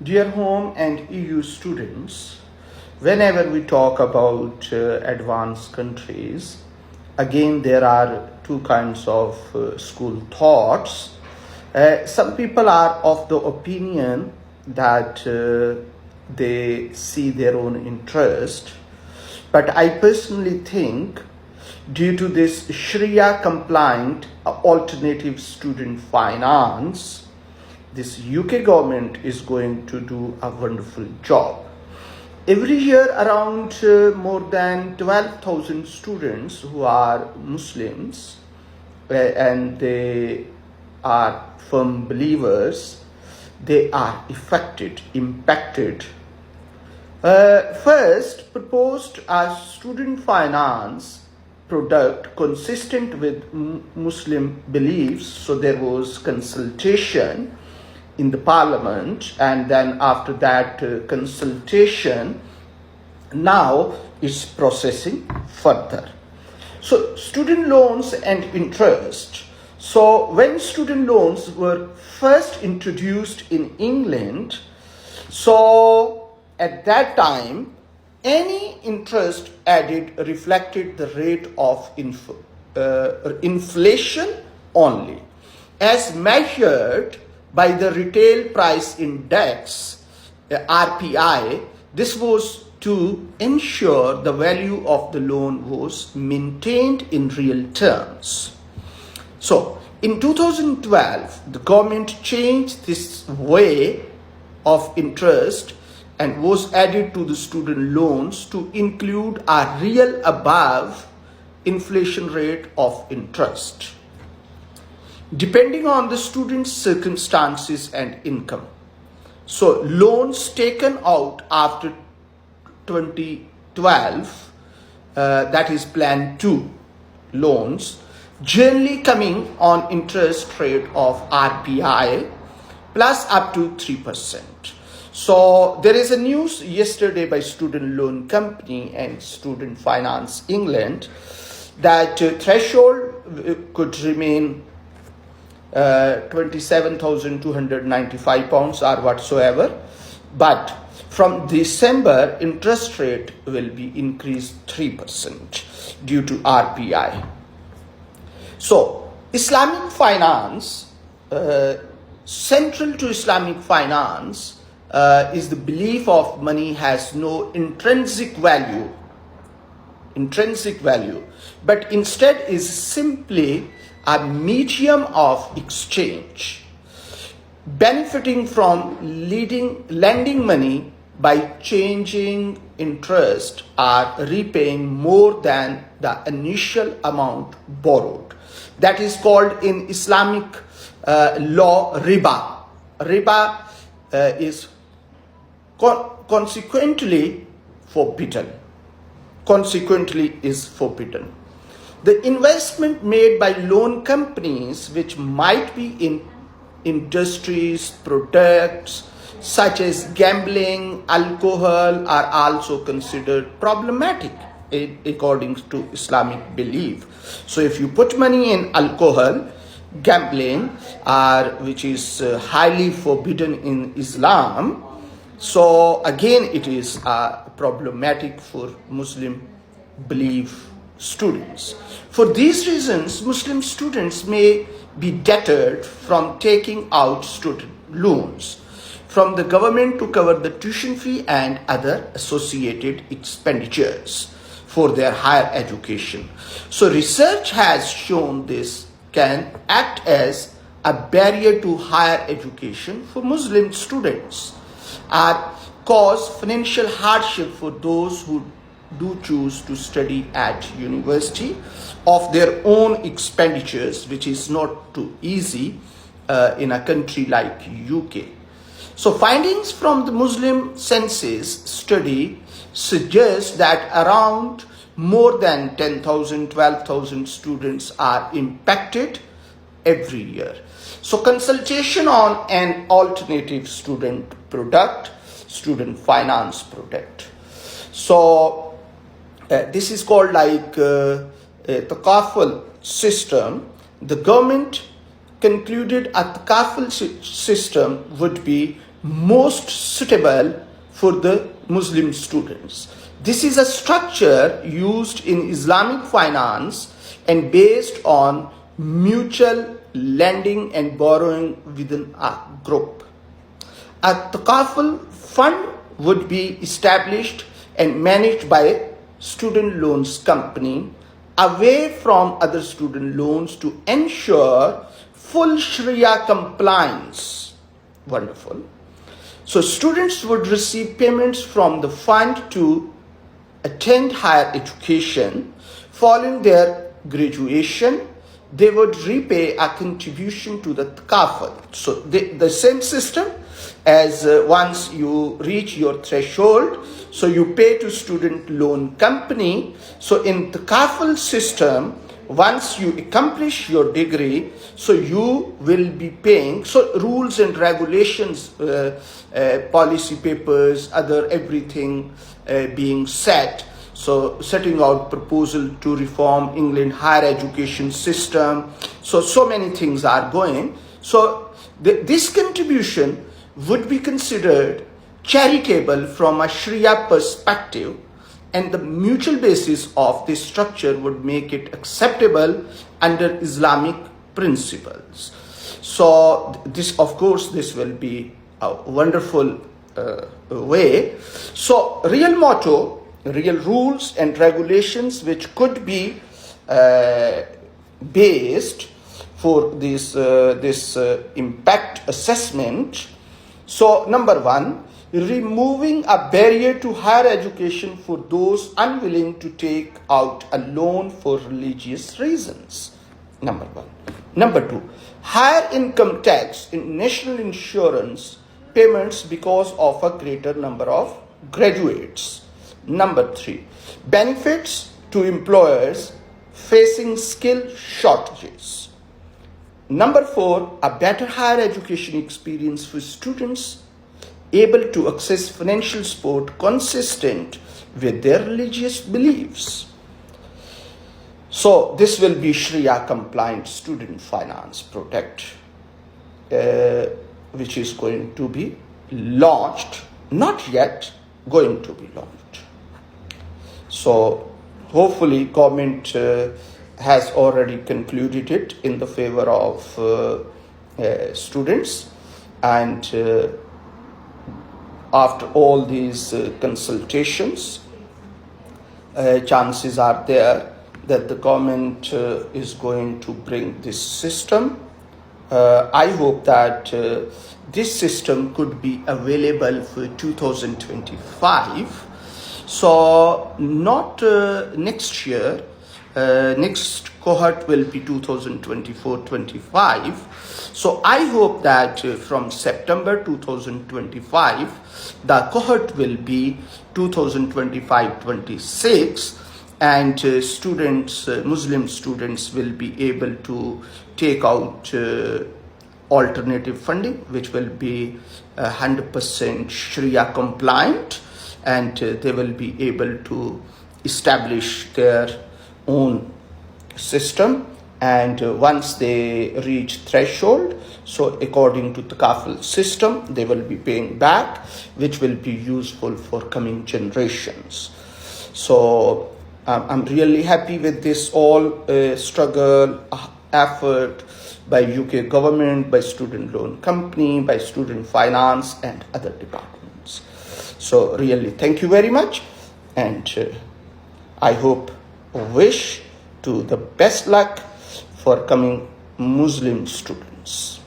Dear home and EU students, whenever we talk about advanced countries, again there are two kinds of school thoughts. Some people are of the opinion that they see their own interest, but I personally think due to this Sharia compliant alternative student finance, this UK government is going to do a wonderful job. Every year, around more than 12,000 students who are Muslims and they are firm believers, they are impacted. First, proposed a student finance product consistent with Muslim beliefs, so there was consultation in the parliament, and then after that consultation, now is processing further. So student loans and interest. So when student loans were first introduced in England, so at that time any interest added reflected the rate of inflation only, as measured by the retail price index, RPI. This was to ensure the value of the loan was maintained in real terms. So in 2012, the government changed this way of interest and was added to the student loans to include a real above inflation rate of interest, depending on the student's circumstances and income. So loans taken out after 2012, that is Plan 2 loans, generally coming on interest rate of RPI plus up to 3%. So there is a news yesterday by Student Loan Company and Student Finance England that threshold could remain £27,295 or whatsoever, but from December interest rate will be increased 3% due to RPI. So Islamic finance, central to Islamic finance is the belief of money has no intrinsic value, but instead is simply a medium of exchange, benefiting from lending money by changing interest or repaying more than the initial amount borrowed. That is called in Islamic law riba. Riba is consequently forbidden. The investment made by loan companies, which might be in industries, products such as gambling, alcohol, are also considered problematic according to Islamic belief. So if you put money in alcohol, gambling, which is highly forbidden in Islam, so again it is problematic for Muslim belief students. For these reasons, Muslim students may be deterred from taking out student loans from the government to cover the tuition fee and other associated expenditures for their higher education. So research has shown this can act as a barrier to higher education for Muslim students or cause financial hardship for those who do choose to study at university of their own expenditures, which is not too easy in a country like UK. So findings from the Muslim census study suggest that around more than 10,000, 12,000 students are impacted every year. So consultation on an alternative student finance product. So this is called like a takaful system. The government concluded a takaful system would be most suitable for the Muslim students. This is a structure used in Islamic finance and based on mutual lending and borrowing within a group. A Takaful fund would be established and managed by a student loans company away from other student loans to ensure full Sharia compliance. Wonderful. So students would receive payments from the fund to attend higher education. Following their graduation, they would repay a contribution to the Takaful. So the same system as once you reach your threshold, so you pay to student loan company. So in the Takaful system, once you accomplish your degree, so you will be paying. So rules and regulations, policy papers, other everything being set. So setting out proposal to reform England higher education system. So many things are going. So this contribution would be considered charitable from a Sharia perspective, and the mutual basis of this structure would make it acceptable under Islamic principles. So this, of course, this will be a wonderful way. So real motto, real rules and regulations which could be based for this impact assessment. So number one, removing a barrier to higher education for those unwilling to take out a loan for religious reasons. Number one. Number two, higher income tax in national insurance payments because of a greater number of graduates. Number three, benefits to employers facing skill shortages. Number four, a better higher education experience for students able to access financial support consistent with their religious beliefs. So this will be Sharia compliant student finance product, which is going to be launched, not yet going to be launched. So hopefully government has already concluded it in the favor of students, and after all these consultations, chances are there that the government is going to bring this system. I hope that this system could be available for 2025. So not next year. Next cohort will be 2024-25. So I hope that from September 2025, the cohort will be 2025-26, and students, Muslim students, will be able to take out alternative funding, which will be 100% Sharia compliant, and they will be able to establish their own system. And once they reach threshold, so according to the Takaful system, they will be paying back, which will be useful for coming generations. So I'm really happy with this all struggle, effort by UK government, by student loan company, by student finance and other departments. So really thank you very much, and I hope, wish to the best luck for coming Muslim students.